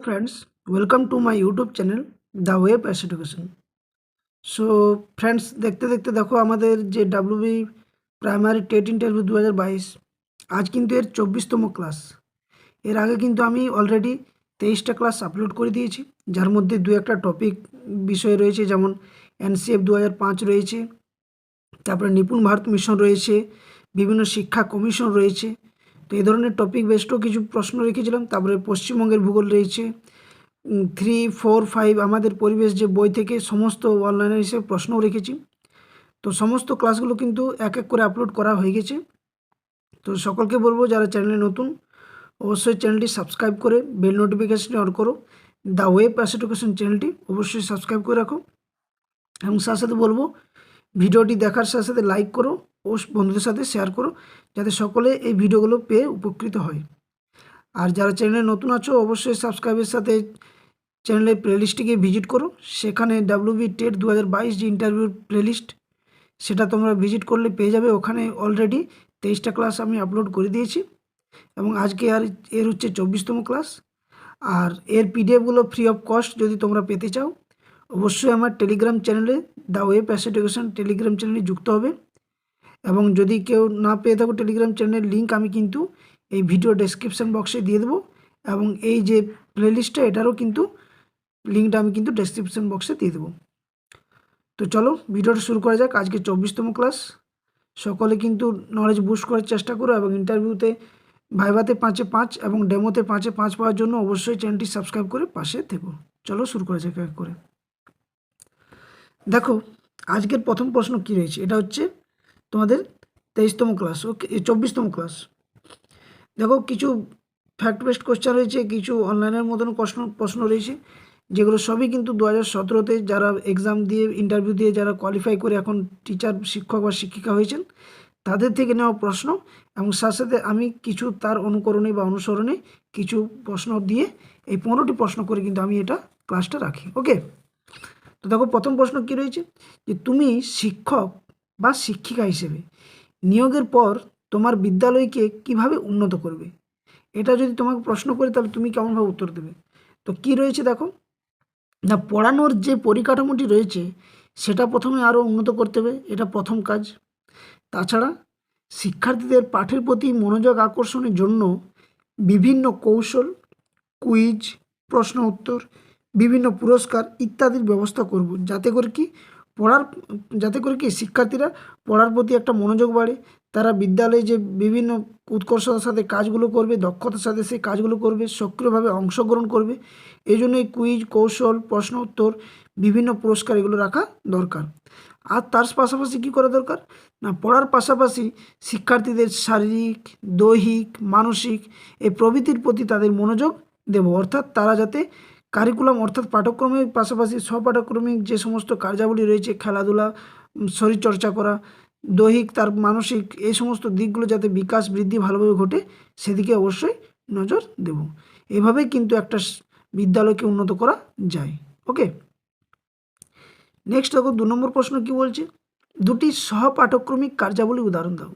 Friends, welcome to my YouTube channel The Way Past Education. So friends, দেখতে দেখতে দেখো আমাদের যে ডাব্লিউবি প্রাইমারি টেট ইন্টারভিউ 2022 আজ কিন্তু এর 24তম ক্লাস। এর আগে কিন্তু আমি অলরেডি 23টা ক্লাস আপলোড করে দিয়েছি, যার মধ্যে দু একটা টপিক বিষয় রয়েছে, যেমন এনসিএফ 2005 রয়েছে, তারপরে নিপুণ ভারত মিশন রয়েছে, বিভিন্ন শিক্ষা কমিশন রয়েছে। তো এই ধরনের টপিক বেস্টও কিছু প্রশ্ন রেখেছিলাম। তারপরে পশ্চিমবঙ্গের ভূগোল রয়েছে, 3, 4, 5 আমাদের পরিবেশ যে বই থেকে সমস্ত অনলাইনের হিসেবে প্রশ্নও রেখেছি। তো সমস্ত ক্লাসগুলো কিন্তু এক এক করে আপলোড করা হয়ে গেছে। তো সকলকে বলবো, যারা চ্যানেলে নতুন অবশ্যই চ্যানেলটি সাবস্ক্রাইব করে বেল নোটিফিকেশানটি অন করো। দ্য ওয়ে পাস এডুকেশন চ্যানেলটি অবশ্যই সাবস্ক্রাইব করে রাখো, এবং সাথে সাথে বলবো ভিডিওটি দেখার সাথে সাথে লাইক করো ও বন্ধুদের সাথে শেয়ার করো, যাতে সকলে এই ভিডিওগুলো পেয়ে উপকৃত হয়। আর যারা চ্যানেলে নতুন আছো অবশ্যই সাবস্ক্রাইবের সাথে চ্যানেলের প্লেলিস্টটিকে ভিজিট করো। সেখানে ডাব্লিউবি টেট 2022 যে ইন্টারভিউর প্লেলিস্ট, সেটা তোমরা ভিজিট করলে পেয়ে যাবে। ওখানে অলরেডি 23টা ক্লাস আমি আপলোড করে দিয়েছি, এবং আজকে এর হচ্ছে 24তম ক্লাস। আর এর পিডিএফগুলো ফ্রি অফ কস্ট যদি তোমরা পেতে চাও, অবশ্যই আমার টেলিগ্রাম চ্যানেলে the way pass education Telegram চ্যানেলে যুক্ত হবে। এবং যদি কেউ না পেয়ে থাকো টেলিগ্রাম চ্যানেলের লিঙ্ক আমি কিন্তু এই ভিডিও ডেসক্রিপশান বক্সে দিয়ে দেবো, এবং এই যে প্লেলিস্টটা এটারও কিন্তু লিঙ্কটা আমি কিন্তু ডেসক্রিপশন বক্সে দিয়ে দেবো। তো চলো ভিডিওটা শুরু করা যাক। আজকে 24তম ক্লাস। সকলে কিন্তু নলেজ বুস্ট করার চেষ্টা করো, এবং ইন্টারভিউতে ভাইভাতে 5-এ 5 এবং ডেমোতে 5-এ 5 পাওয়ার জন্য অবশ্যই চ্যানেলটি সাবস্ক্রাইব করে পাশে থেকো। চলো শুরু করা যাক এক করে। দেখো আজকের প্রথম প্রশ্ন কি রয়েছে, এটা হচ্ছে তোমাদের 23তম ক্লাস, ওকে 24তম ক্লাস। দেখো কিছু ফ্যাক্ট বেসড কোশ্চেন রয়েছে, কিছু অনলাইনের মতন প্রশ্ন রয়েছে, যেগুলো সবই কিন্তু 2017-তে যারা এক্সাম দিয়ে ইন্টারভিউ দিয়ে যারা কোয়ালিফাই করে এখন টিচার শিক্ষক বা শিক্ষিকা হয়েছেন তাদের থেকে নেওয়া প্রশ্ন, এবং সাথে সাথে আমি কিছু তার অনুকরণে বা অনুসরণে কিছু প্রশ্ন দিয়ে এই 15টি প্রশ্ন করে কিন্তু আমি এটা ক্লাসটা রাখি। ওকে, তো দেখো প্রথম প্রশ্ন কী রয়েছে, যে তুমি শিক্ষক বা শিক্ষিকা হিসেবে নিয়োগের পর তোমার বিদ্যালয়কে কিভাবে উন্নত করবে। এটা যদি তোমাকে প্রশ্ন করে তাহলে তুমি কেমনভাবে উত্তর দেবে। তো কি রয়েছে দেখো না, পড়ানোর যে পরিকাঠামোটি রয়েছে সেটা প্রথমে আরও উন্নত করতে হবে, এটা প্রথম কাজ। তাছাড়া শিক্ষার্থীদের পাঠের প্রতি মনোযোগ আকর্ষণের জন্য বিভিন্ন কৌশল, কুইজ, প্রশ্ন উত্তর, বিভিন্ন পুরস্কার ইত্যাদির ব্যবস্থা করব, যাতে করে কি শিক্ষার্থীরা পড়ার প্রতি একটা মনোযোগ বাড়ে। তারা বিদ্যালয়ে যে বিভিন্ন উৎকর্ষতার সাথে কাজগুলো করবে, দক্ষতার সাথে সেই কাজগুলো করবে, সক্রিয়ভাবে অংশগ্রহণ করবে। এই জন্য এই কুইজ, কৌশল, প্রশ্ন উত্তর, বিভিন্ন পুরস্কার এগুলো রাখা দরকার। আর তার পাশাপাশি কী করা দরকার না, পড়ার পাশাপাশি শিক্ষার্থীদের শারীরিক, দৈহিক, মানসিক এই প্রভৃতির প্রতি তাদের মনোযোগ দেব। অর্থাৎ তারা যাতে কারিকুলাম অর্থাৎ পাঠ্যক্রমের পাশাপাশি স্বপাঠ্যক্রমিক যে সমস্ত কার্যাবলী রয়েছে, খেলাধুলা, শরীরচর্চা করা, দৈহিক তার মানসিক এই সমস্ত দিকগুলো যাতে বিকাশ বৃদ্ধি ভালোভাবে ঘটে, সেদিকে অবশ্যই নজর দেব। এভাবেই কিন্তু একটা বিদ্যালয়কে উন্নত করা যায়। ওকে, নেক্সট দেখো 2 নম্বর প্রশ্ন কি বলছে, দুটি সহপাঠক্রমিক কার্যাবলী উদাহরণ দাও।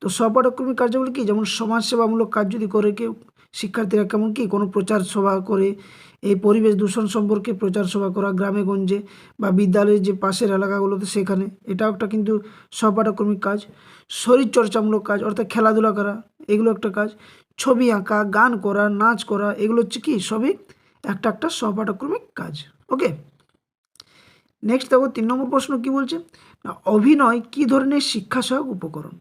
তো সহপাঠক্রমিক কার্যাবলী কি, যেমন সমাজসেবামূলক কাজ যদি করে কেউ, শিক্ষার্থীরা কেমন কি কোনো প্রচার সভা করে এই পরিবেশ দূষণ সম্পর্কে প্রচার সভা করা গ্রামে গঞ্জে বা বিদ্যালয়ের যে পাশের এলাকাগুলোতে, সেখানে এটাও একটা কিন্তু সহপাঠক্রমিক কাজ। শরীরচর্চামূলক কাজ অর্থাৎ খেলাধুলা করা, এগুলো একটা কাজ। ছবি আঁকা, গান করা, নাচ করা, এগুলো হচ্ছে কি সবই একটা সহপাঠক্রমিক কাজ। ওকে, নেক্সট দেখো 3 নম্বর প্রশ্ন কি বলছে না, অভিনয় কী ধরনের শিক্ষা সহায়ক উপকরণ।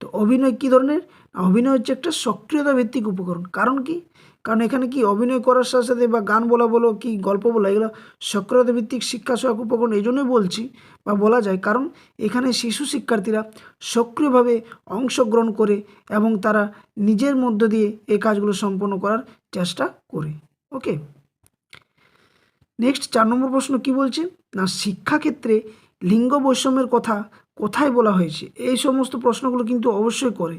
তো অভিনয় কী ধরনের, অভিনয় হচ্ছে একটা সক্রিয়তা ভিত্তিক উপকরণ। কারণ কি, কারণ এখানে কি অভিনয় করার সাথে সাথে বা গান বলা বলো কি গল্প বলা, এগুলো সক্রিয়তা ভিত্তিক শিক্ষা সহায়ক উপকরণ এই জন্যই বলছি বা বলা যায়, কারণ এখানে শিশু শিক্ষার্থীরা সক্রিয়ভাবে অংশগ্রহণ করে এবং তারা নিজের মধ্য দিয়ে এই কাজগুলো সম্পন্ন করার চেষ্টা করে। ওকে, নেক্সট 4 নম্বর প্রশ্ন কি বলছে না, শিক্ষাক্ষেত্রে লিঙ্গ বৈষম্যের কথা কোথায় বলা হয়েছে। এই সমস্ত প্রশ্নগুলো কিন্তু অবশ্যই করে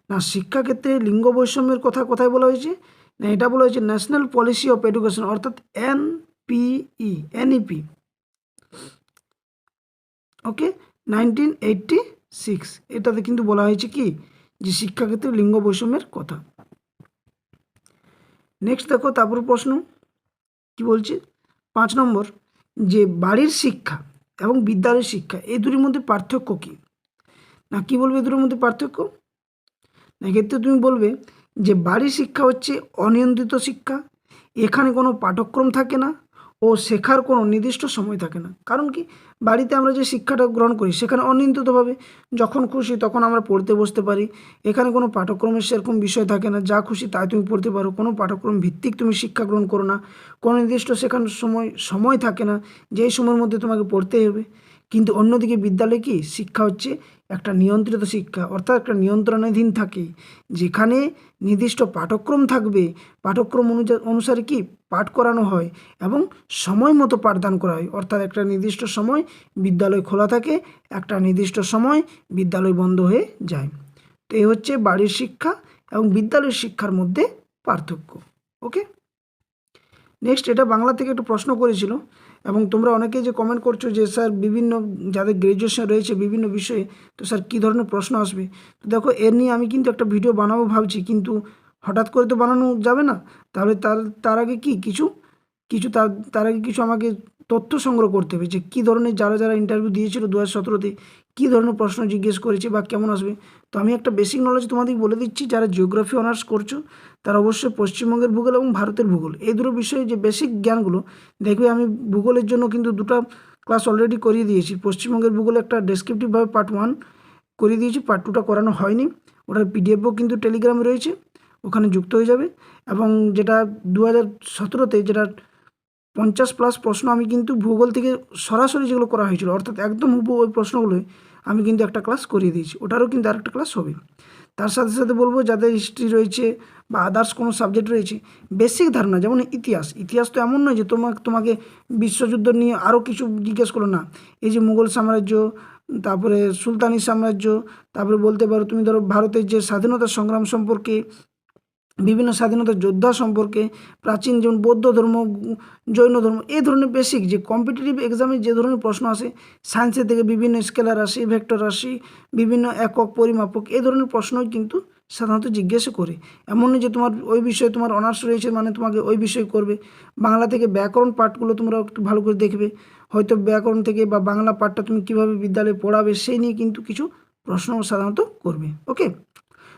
না, শিক্ষাক্ষেত্রে লিঙ্গ বৈষম্যের কথা কোথায় বলা হয়েছে না, এটা বলা হয়েছে ন্যাশনাল পলিসি অফ এডুকেশন অর্থাৎ এনইপি। ওকে, 1986 এটাতে কিন্তু বলা হয়েছে কি যে শিক্ষাক্ষেত্রে লিঙ্গ বৈষম্যের কথা। নেক্সট দেখো তারপর প্রশ্ন কি বলছে 5 নম্বর, যে বাড়ির শিক্ষা এবং বিদ্যালয়ের শিক্ষা এই দুটির মধ্যে পার্থক্য কী? না কি বলবে এই দুটোর মধ্যে পার্থক্য? না এক্ষেত্রে তুমি বলবে যে বাড়ির শিক্ষা হচ্ছে অনিয়ন্ত্রিত শিক্ষা, এখানে কোনো পাঠক্রম থাকে না ও শেখার কোনো নির্দিষ্ট সময় থাকে না। কারণ কি, বাড়িতে আমরা যে শিক্ষাটা গ্রহণ করি সেখানে অনিয়ন্ত্রিতভাবে যখন খুশি তখন আমরা পড়তে বসতে পারি। এখানে কোনো পাঠক্রমের সেরকম বিষয় থাকে না, যা খুশি তাই তুমি পড়তে পারো, কোনো পাঠক্রম ভিত্তিক তুমি শিক্ষা গ্রহণ করো না, কোনো নির্দিষ্ট শেখানোর সময় থাকে না যেই সময়ের মধ্যে তোমাকে পড়তেই হবে। কিন্তু অন্যদিকে বিদ্যালয়ে কি শিক্ষা হচ্ছে একটা নিয়ন্ত্রিত শিক্ষা, অর্থাৎ একটা নিয়ন্ত্রণাধীন থাকে, যেখানে নির্দিষ্ট পাঠক্রম থাকবে, পাঠক্রম অনুসারে কি পাঠ করানো হয় এবং সময় মতো পাঠদান করা হয়, অর্থাৎ একটা নির্দিষ্ট সময় বিদ্যালয় খোলা থাকে, একটা নির্দিষ্ট সময় বিদ্যালয় বন্ধ হয়ে যায়। তো এই হচ্ছে বাড়ির শিক্ষা এবং বিদ্যালয়ের শিক্ষার মধ্যে পার্থক্য। ওকে, নেক্সট এটা বাংলা থেকে একটু প্রশ্ন করেছিল এবং তোমরা অনেকেই যে কমেন্ট করছো যে স্যার বিভিন্ন যাদের গ্র্যাজুয়েশন রয়েছে বিভিন্ন বিষয়ে, তো স্যার কী ধরনের প্রশ্ন আসবে। তো দেখো এর নিয়ে আমি কিন্তু একটা ভিডিও বানাবো ভাবছি, কিন্তু হঠাৎ করে তো বানানো যাবে না, তাহলে তার আগে কি কিছু কিছু তার আগে কিছু আমাকে তথ্য সংগ্রহ করতে হবে যে কী ধরনের যারা ইন্টারভিউ দিয়েছিল 2017-তে কী ধরনের প্রশ্ন জিজ্ঞেস করেছে বা কেমন আসবে। তো আমি একটা বেসিক নলেজ তোমাদের বলে দিচ্ছি, যারা জিওগ্রাফি অনার্স করছো তারা অবশ্যই পশ্চিমবঙ্গের ভূগোল এবং ভারতের ভূগোল এই দুটো বিষয়ে যে বেসিক জ্ঞানগুলো, দেখবে আমি ভূগোলের জন্য কিন্তু দুটো ক্লাস অলরেডি করিয়ে দিয়েছি। পশ্চিমবঙ্গের ভূগোলে একটা ডেসক্রিপটিভভাবে পার্ট 1 করিয়ে দিয়েছি, পার্ট 2টা করানো হয়নি, ওটার পিডিএফও কিন্তু টেলিগ্রামে রয়েছে, ওখানে যুক্ত হয়ে যাবে। এবং যেটা 2017-তে যেটা 50+ প্রশ্ন আমি কিন্তু ভূগোল থেকে সরাসরি যেগুলো করা হয়েছিল, অর্থাৎ একদম হুবহু ওই প্রশ্নগুলোই আমি কিন্তু একটা ক্লাস করিয়ে দিয়েছি, ওটারও কিন্তু আরেকটা ক্লাস হবে। তার সাথে সাথে বলবো যাদের হিস্ট্রি রয়েছে বা আদার্স কোনো সাবজেক্ট রয়েছে, বেসিক ধারণা যেমন ইতিহাস তো এমন নয় যে তোমাকে বিশ্বযুদ্ধ নিয়ে আরও কিছু জিজ্ঞেস করো না। এই যে মুঘল সাম্রাজ্য, তারপরে সুলতানি সাম্রাজ্য, তারপরে বলতে পারো তুমি ধরো ভারতের যে স্বাধীনতা সংগ্রাম সম্পর্কে, বিভিন্ন স্বাধীনতা যোদ্ধা সম্পর্কে, প্রাচীন যেমন বৌদ্ধ ধর্ম, জৈন ধর্ম, এই ধরনের বেসিক যে কম্পিটিটিভ এক্সামে যে ধরনের প্রশ্ন আসে, সায়েন্সের থেকে বিভিন্ন স্কেলার রাশি, ভেক্টর রাশি, বিভিন্ন একক পরিমাপক, এই ধরনের প্রশ্নই কিন্তু সাধারণত জিজ্ঞাসা করে। এমন নয় যে তোমার ওই বিষয়ে তোমার অনার্স রয়েছে মানে তোমাকে ওই বিষয় করবে। বাংলা থেকে ব্যাকরণ পাঠগুলো তোমরা একটু ভালো করে দেখবে, হয়তো ব্যাকরণ থেকে বা বাংলা পাঠটা তুমি কীভাবে বিদ্যালয়ে পড়াবে সেই নিয়ে কিন্তু কিছু প্রশ্ন সাধারণত করবে। ওকে,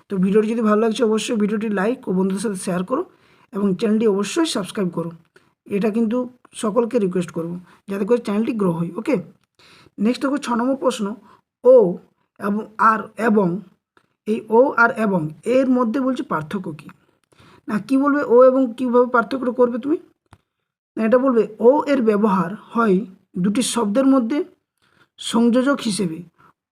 তো ভিডিওটি যদি ভালো লাগছে অবশ্যই ভিডিওটি লাইক ও বন্ধুদের সাথে শেয়ার করো এবং চ্যানেলটি অবশ্যই সাবস্ক্রাইব করো, এটা কিন্তু সকলকে রিকোয়েস্ট করব যাতে করে চ্যানেলটি গ্রো হয়। ওকে, নেক্সট দেখো 6 নম্বর প্রশ্ন, ও এবং এই ও আর এবং এর মধ্যে বলছে পার্থক্য কী। না কি বলবে ও এবং কীভাবে পার্থক্য করবে তুমি, না এটা বলবে ও এর ব্যবহার হয় দুটি শব্দের মধ্যে সংযোজক হিসেবে,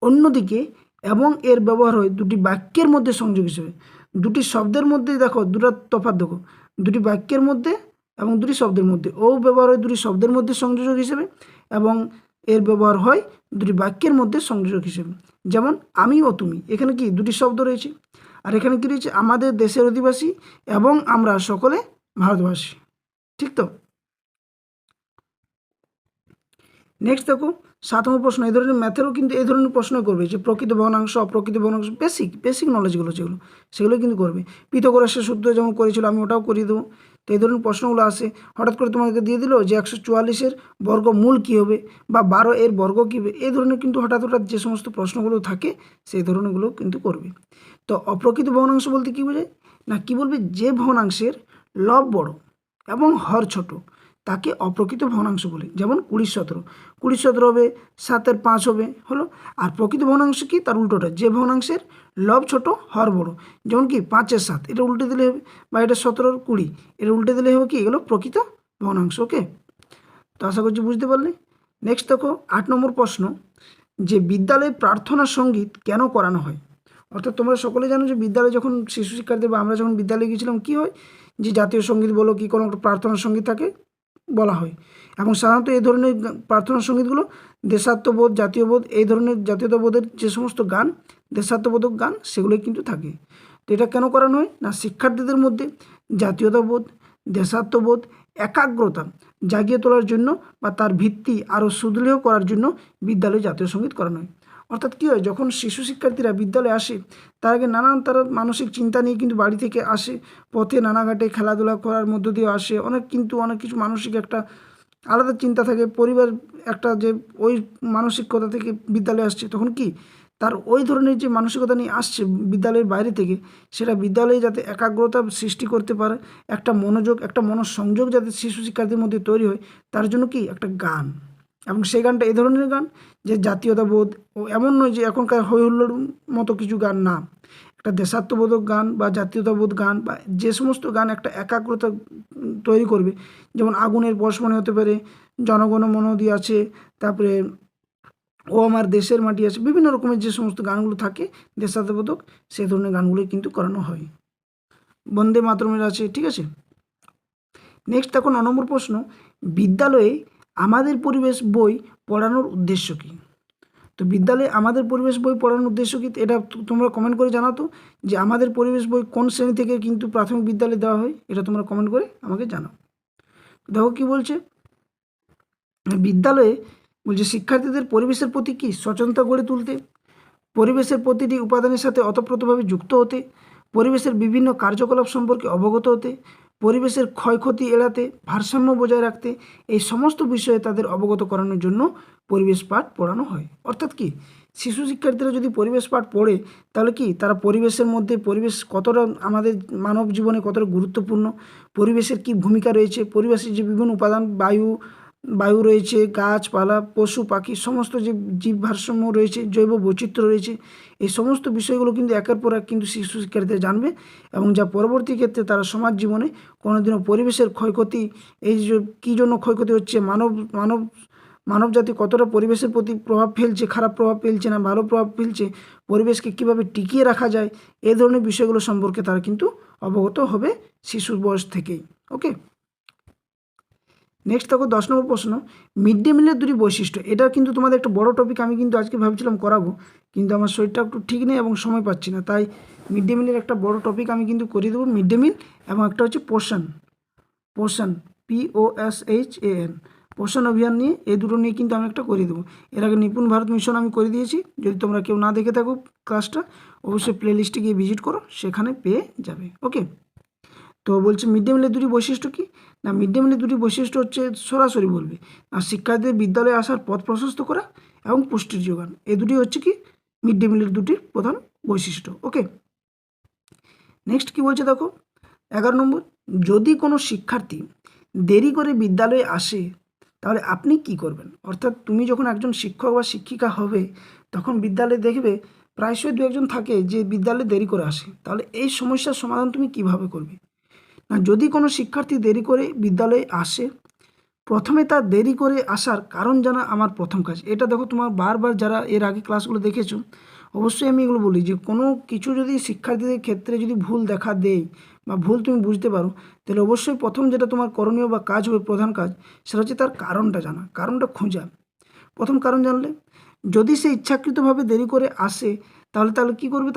অন্যদিকে এবং এর ব্যবহার হয় দুটি বাক্যের মধ্যে সংযোগ হিসেবে। দুটি শব্দের মধ্যে দেখো দুটো তফাৎ দেখো, দুটি বাক্যের মধ্যে এবং দুটি শব্দের মধ্যে। ও ব্যবহার হয় দুটি শব্দের মধ্যে সংযোজক হিসেবে এবং এর ব্যবহার হয় দুটি বাক্যের মধ্যে সংযোজক হিসেবে। যেমন আমি ও তুমি, এখানে কি দুটি শব্দ রয়েছে, আর এখানে কি রয়েছে আমাদের দেশের অধিবাসী এবং আমরা সকলে ভারতবাসী, ঠিক তো। নেক্সট দেখো 7 নম্বর প্রশ্ন, এই ধরনের ম্যাথেরও কিন্তু এই ধরনের প্রশ্ন করবে যে প্রকৃত ভগ্নাংশ অপ্রকৃত ভগ্নাংশ, বেসিক নলেজগুলো যেগুলো সেগুলো কিন্তু করবে। পিথাগোরাসের সূত্র যেমন করেছিল আমি ওটাও করিয়ে দেবো। তো এই ধরনের প্রশ্নগুলো আসে, হঠাৎ করে তোমাকে দিয়ে দিল যে 144-এর বর্গমূল কী হবে বা 12 এর বর্গ কী হবে, এই ধরনের কিন্তু হঠাৎ যে সমস্ত প্রশ্নগুলো থাকে সেই ধরনেরগুলো কিন্তু করবে। তো অপ্রকৃত ভগ্নাংশ বলতে কী বোঝায়, না কি বলবে যে ভগ্নাংশের লব বড় এবং হর ছোট তাকে অপ্রকৃত ভগ্নাংশ বলে। যেমন 20-17, 20-17 হবে, 7-এর 5 হবে, হলো। আর প্রকৃত ভগ্নাংশ কি, তার উল্টোটা, যে ভগ্নাংশের লব ছোট হর বড়, যেমন কি 5-এর 7 এটা উল্টে দিলে হবে, বা এটা 17-এর 20 এটা উল্টে দিলে হবে কি, এগুলো প্রকৃত ভগ্নাংশ। ওকে, তো আশা করছি বুঝতে পারলে। নেক্সট দেখো 8 নম্বর প্রশ্ন, যে বিদ্যালয়ে প্রার্থনা সঙ্গীত কেন করানো হয়। অর্থাৎ তোমরা সকলে জানো যে বিদ্যালয়ে যখন শিশু শিক্ষার্থী বা আমরা যখন বিদ্যালয়ে গিয়েছিলাম কী হয়, যে জাতীয় সঙ্গীত বলো কি কোনো একটা প্রার্থনা সঙ্গীত থাকে বলা হয়, এবং সাধারণত এই ধরনের প্রার্থনা সঙ্গীতগুলো দেশাত্মবোধ, জাতীয়বোধ, এই ধরনের জাতীয়তাবোধের যে সমস্ত গান, দেশাত্মবোধক গান সেগুলোই কিন্তু থাকে। তো এটা কেন করানো হয়, না শিক্ষার্থীদের মধ্যে জাতীয়তাবোধ, দেশাত্মবোধ, একাগ্রতা জাগিয়ে তোলার জন্য বা তার ভিত্তি আরও সুদৃঢ় করার জন্য বিদ্যালয়ে জাতীয় সঙ্গীত করানো হয়। অর্থাৎ কী হয়, যখন শিশু শিক্ষার্থীরা বিদ্যালয়ে আসে তার আগে নানান তারা মানসিক চিন্তা নিয়ে কিন্তু বাড়ি থেকে আসে, পথে নানাঘাটে খেলাধুলা করার মধ্য দিয়ে আসে, অনেক কিছু মানসিক একটা আলাদা চিন্তা থাকে। পরিবার একটা যে ওই মানসিকতা থেকে বিদ্যালয়ে আসছে, তখন কি তার ওই ধরনের যে মানসিকতা নিয়ে আসছে বিদ্যালয়ের বাইরে থেকে, সেটা বিদ্যালয়ে যাতে একাগ্রতা সৃষ্টি করতে পারে, একটা মনোযোগ, একটা মনোসংযোগ যাতে শিশু শিক্ষার্থীর মধ্যে তৈরি হয়, তার জন্য কি একটা গান, এবং সেই গানটা এই ধরনের গান যে জাতীয়তাবোধ, ও এমন নয় যে এখনকার হই হুল্লোড় মতো কিছু গান না, একটা দেশাত্মবোধক গান বা জাতীয়তাবোধ গান, বা যে সমস্ত গান একটা একাগ্রতা তৈরি করবে, যেমন আগুনের পরশমণি হতে পারে, জনগণ মনোদি আছে, তারপরে ও আমার দেশের মাটি আছে, বিভিন্ন রকমের যে সমস্ত গানগুলো থাকে দেশাত্মবোধক, সেই ধরনের গানগুলো কিন্তু করানো হয়। বন্দে মাতরমের আছে, ঠিক আছে। নেক্সট দেখো 9 নম্বর প্রশ্ন, বিদ্যালয়ে আমাদের পরিবেশ বই পড়ানোর উদ্দেশ্য কী? তো বিদ্যালয়ে আমাদের পরিবেশ বই পড়ানোর উদ্দেশ্য কী, এটা তোমরা কমেন্ট করে জানাতো যে আমাদের পরিবেশ বই কোন শ্রেণী থেকে কিন্তু প্রাথমিক বিদ্যালয়ে দেওয়া হয়, এটা তোমরা কমেন্ট করে আমাকে জানাও। দেখো কি বলছে, বিদ্যালয়ে বলছে শিক্ষার্থীদের পরিবেশের প্রতি কি সচেতনতা গড়ে তুলতে, পরিবেশের প্রতিটি উপাদানের সাথে ওতপ্রোতভাবে যুক্ত হতে, পরিবেশের বিভিন্ন কার্যকলাপ সম্পর্কে অবগত হতে, পরিবেশের ক্ষয়ক্ষতি এড়াতে, ভারসাম্য বজায় রাখতে, এই সমস্ত বিষয়ে তাদের অবগত করানোর জন্য পরিবেশ পাঠ পড়ানো হয়। অর্থাৎ কি, শিশু শিক্ষার্থীরা যদি পরিবেশ পাঠ পড়ে, তাহলে কি তারা পরিবেশের মধ্যে, পরিবেশ কতটা আমাদের মানব জীবনে কতটা গুরুত্বপূর্ণ, পরিবেশের কি ভূমিকা রয়েছে, পরিবেশের যে বিভিন্ন উপাদান, বায়ু রয়েছে, গাছপালা, পশু পাখি, সমস্ত যে জীব ভারসাম্য রয়েছে, জৈব বৈচিত্র্য রয়েছে, এই সমস্ত বিষয়গুলো কিন্তু একের পর এক কিন্তু শিশু শিক্ষার্থীরা জানবে, এবং যা পরবর্তী ক্ষেত্রে তারা সমাজ জীবনে কোনোদিনও পরিবেশের ক্ষয়ক্ষতি, এই যে কী জন্য ক্ষয়ক্ষতি হচ্ছে, মানব জাতি কতটা পরিবেশের প্রতি প্রভাব ফেলছে, খারাপ প্রভাব ফেলছে না ভালো প্রভাব ফেলছে, পরিবেশকে কীভাবে টিকিয়ে রাখা যায়, এই ধরনের বিষয়গুলো সম্পর্কে তারা কিন্তু অবগত হবে শিশুর বয়স থেকেই। ওকে, নেক্সট দেখো 10 নম্বর প্রশ্ন, মিড ডে মিলের দুটি বৈশিষ্ট্য। এটা কিন্তু তোমাদের একটা বড় টপিক, আমি কিন্তু আজকে ভাবছিলাম করাবো, কিন্তু আমার শরীরটা একটু ঠিক নেই এবং সময় পাচ্ছি না, তাই মিড ডে মিলের একটা বড় টপিক আমি কিন্তু করিয়ে দেবো, মিড ডে মিল, এবং একটা হচ্ছে পোষণ, POSHAN, পোষণ অভিযান নিয়ে, এই দুটো নিয়ে কিন্তু আমি একটা করিয়ে দেবো। এর আগে নিপুণ ভারত মিশন আমি করে দিয়েছি, যদি তোমরা কেউ না দেখে থাকো ক্লাসটা, অবশ্যই প্লে লিস্টে গিয়ে ভিজিট করো, সেখানে পেয়ে যাবে। ওকে, তো বলছে মিড ডে মিলের দুটি বৈশিষ্ট্য কী না, মিড ডে মিলের দুটি বৈশিষ্ট্য হচ্ছে, সরাসরি বলবে, আর শিক্ষার্থীদের বিদ্যালয়ে আসার পথ প্রশস্ত করা এবং পুষ্টির যোগান, এই দুটি হচ্ছে কি মিড ডে মিলের দুটি প্রধান বৈশিষ্ট্য। ওকে, নেক্সট কি বলছে দেখো 11 নম্বর, যদি কোনো শিক্ষার্থী দেরি করে বিদ্যালয়ে আসে তাহলে আপনি কি করবেন। অর্থাৎ তুমি যখন একজন শিক্ষক বা শিক্ষিকা হবে, তখন বিদ্যালয়ে দেখবে প্রায়শই দু একজন থাকে যে বিদ্যালয়ে দেরি করে আসে, তাহলে এই সমস্যার সমাধান তুমি কিভাবে করবে না, যদি কোনো শিক্ষার্থী দেরি করে বিদ্যালয়ে আসে, প্রথমে তার দেরি করে আসার কারণ জানা আমার প্রথম কাজ। এটা দেখো, তোমার বারবার যারা এর আগে ক্লাসগুলো দেখেছো, অবশ্যই আমি এগুলো বলি যে কোনো কিছু যদি শিক্ষার্থীদের ক্ষেত্রে যদি ভুল দেখা দেয় বা ভুল তুমি বুঝতে পারো, তাহলে অবশ্যই প্রথম যেটা তোমার করণীয় বা কাজ হবে, প্রধান কাজ, সেটা হচ্ছে তার কারণটা জানা, কারণটা খোঁজা। প্রথম কারণ জানলে, যদি সে ইচ্ছাকৃতভাবে দেরি করে আসে, তাহলে কী করবে,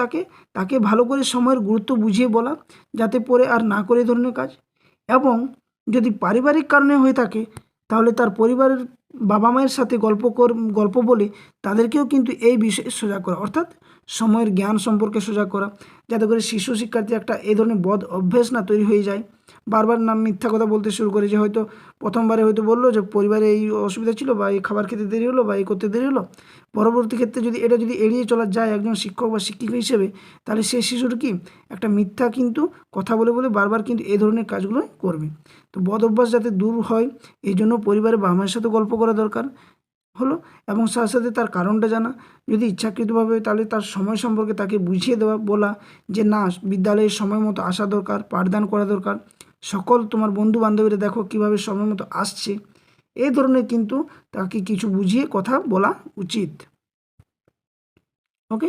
তাকে ভালো করে সময়ের গুরুত্ব বুঝিয়ে বলা, যাতে পরে আর না করে এই ধরনের কাজ। এবং যদি পারিবারিক কারণে হয়ে থাকে, তাহলে তার পরিবারের বাবা মায়ের সাথে গল্প বলে তাদেরকেও কিন্তু এই বিষয়ে সজাগ করা, অর্থাৎ সময়ের জ্ঞান সম্পর্কে সজাগ করা, যাতে করে শিশু শিক্ষার্থী একটা এই ধরনের বদ অভ্যেস না তৈরি হয়ে যায়, বারবার না মিথ্যা কথা বলতে শুরু করে, যে হয়তো প্রথমবারে হয়তো বললো যে পরিবারে এই অসুবিধা ছিল, বা এই খাবার খেতে দেরি হলো, বা এই করতে দেরি হলো, পরবর্তী ক্ষেত্রে যদি এটা এড়িয়ে চলা যায় একজন শিক্ষক বা শিক্ষিকা হিসেবে, তাহলে সেই শিশুর কি একটা মিথ্যা কিন্তু কথা বলে বারবার কিন্তু এই ধরনের কাজগুলো করবে। তো বদ অভ্যাস যাতে দূর হয়, এই জন্য পরিবারের বাবা মায়ের সাথে গল্প করা দরকার হলো, এবং সাথে সাথে তার কারণটা জানা, যদি ইচ্ছাকৃতভাবে, তাহলে তার সময় সম্পর্কে তাকে বুঝিয়ে দেওয়া, বলা যে না, বিদ্যালয়ে সময় মতো আসা দরকার, পাঠদান করা দরকার, সকল তোমার বন্ধু বান্ধবীরা দেখো কীভাবে সময় মতো আসছে, এই ধরনের কিন্তু তাকে কিছু বুঝিয়ে কথা বলা উচিত। ওকে,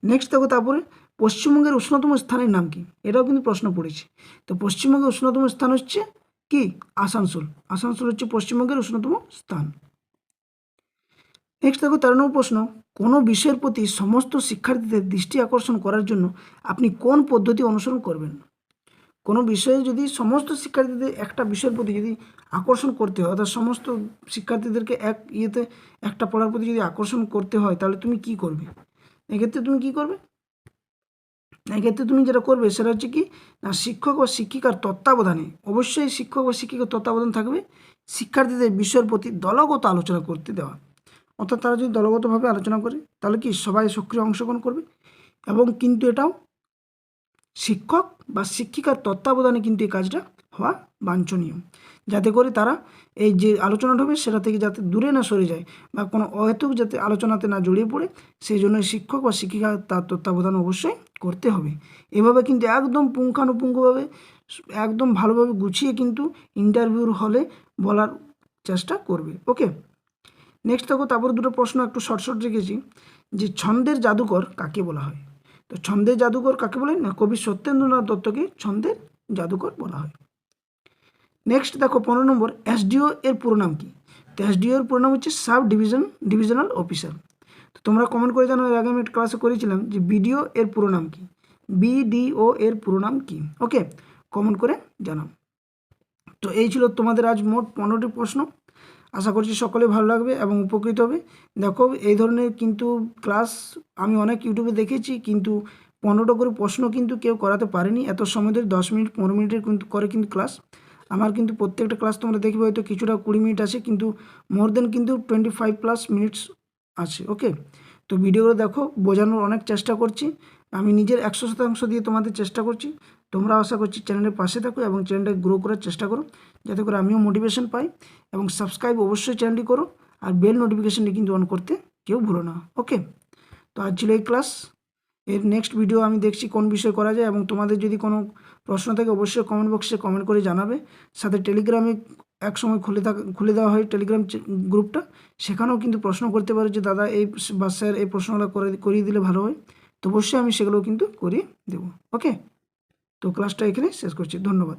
নেক্সট দেখো, তারপরে পশ্চিমবঙ্গের উষ্ণতম স্থানের নাম কি, এটাও কিন্তু প্রশ্ন পড়েছে। তো পশ্চিমবঙ্গের উষ্ণতম স্থান হচ্ছে কি, আসানসোল হচ্ছে পশ্চিমবঙ্গের উষ্ণতম স্থান। নেক্সট দেখো 13 নম্বর প্রশ্ন, কোনো বিষয়ের প্রতি সমস্ত শিক্ষার্থীদের দৃষ্টি আকর্ষণ করার জন্য আপনি কোন পদ্ধতি অনুসরণ করবেন। কোনো বিষয়ে যদি সমস্ত শিক্ষার্থীদের একটা বিষয়ের প্রতি যদি আকর্ষণ করতে হয়, অর্থাৎ সমস্ত শিক্ষার্থীদেরকে এক ইয়েতে একটা পড়ার প্রতি যদি আকর্ষণ করতে হয়, তাহলে তুমি কি করবে? এক্ষেত্রে তুমি কি করবে? এক্ষেত্রে তুমি যেটা করবে সেটা হচ্ছে কি না, শিক্ষক বা শিক্ষিকার তত্ত্বাবধানে, অবশ্যই শিক্ষক বা শিক্ষিকার তত্ত্বাবধান থাকবে, শিক্ষার্থীদের বিষয়ের প্রতি দলগত আলোচনা করতে দেওয়া। অর্থাৎ তারা যদি দলগতভাবে আলোচনা করে তাহলে কি সবাই সক্রিয় অংশগ্রহণ করবে, এবং কিন্তু এটাও শিক্ষক বা শিক্ষিকার তত্ত্বাবধানে কিন্তু এই কাজটা হওয়া বাঞ্ছনীয়, যাতে করে তারা এই যে আলোচনাটা হবে সেটা থেকে যাতে দূরে না সরে যায় বা কোনো অহেতুক যাতে আলোচনাতে না জড়িয়ে পড়ে, সেই জন্য শিক্ষক বা শিক্ষিকা তার তত্ত্বাবধান অবশ্যই করতে হবে। এভাবে কিন্তু একদম পুঙ্খানুপুঙ্খভাবে একদম ভালোভাবে গুছিয়ে কিন্তু ইন্টারভিউর হলে বলার চেষ্টা করবে। ওকে, নেক্সট দেখো, তারপর দুটো প্রশ্ন একটু শর্ট শর্ট রেখেছি, যে ছন্দের জাদুকর কাকে বলা হয়? তো ছন্দের জাদুকর কাকে বলে না, কবি সত্যেন্দ্রনাথ দত্তকে ছন্দের জাদুকর বলা হয়। নেক্সট দেখো 15 নম্বর, এসডিও এর পুরো নাম কি? তো এসডিও এর পুরো নাম হচ্ছে সাব ডিভিশনাল অফিসার। তো তোমরা কমেন্ট করে জানো, এর আগে আমি একটা ক্লাসে করেছিলাম যে বিডিও এর পুরো নাম কি, বিডিও এর পুরো নাম কি? ওকে, কমেন্ট করে জানাও। তো এই ছিল তোমাদের আজ মোট 15টি প্রশ্ন। আশা করছি সকলে ভালো লাগবে এবং উপকৃত হবে। দেখো, এই ধরনের কিন্তু ক্লাস আমি অনেক ইউটিউবে দেখেছি, কিন্তু 15টা করে প্রশ্ন কিন্তু কেউ করাতে পারেনি এত সময় ধরে। 10 মিনিট 15 মিনিটের কিন্তু করে কিন্তু ক্লাস। আমার কিন্তু প্রত্যেকটা ক্লাস তোমরা দেখবে হয়তো কিছুটা 20 মিনিট আছে, কিন্তু মোর দেন কিন্তু 25+ মিনিটস আছে। ওকে, তো ভিডিওগুলো দেখো, বোঝানোর অনেক চেষ্টা করছি, আমি নিজের 100% দিয়ে তোমাদের চেষ্টা করছি। তোমরা আশা করছি চ্যানেলের পাশে থাকো এবং চ্যানেলটা গ্রো করার চেষ্টা করো, যাতে করে আমিও মোটিভেশন পাই। এবং সাবস্ক্রাইব অবশ্যই চ্যানেলটি করো, আর বেল নোটিফিকেশানটি কিন্তু অন করতে কেউ ভুলো না। ওকে, তো আজ ছিল এই ক্লাস। এর নেক্সট ভিডিও আমি দেখছি কোন বিষয় করা যায়, এবং তোমাদের যদি কোনো প্রশ্ন থাকে অবশ্যই কমেন্ট বক্সে কমেন্ট করে জানাবে। সাথে টেলিগ্রামে এক সময় খুলে দেওয়া হয় টেলিগ্রাম গ্রুপটা, সেখানেও কিন্তু প্রশ্ন করতে পারো যে দাদা এই বা স্যার এই প্রশ্নগুলো করিয়ে দিলে ভালো হয়, তো অবশ্যই আমি সেগুলো কিন্তু করিয়ে দেবো। ওকে, তো ক্লাসটা এখানে শেষ করছি, ধন্যবাদ।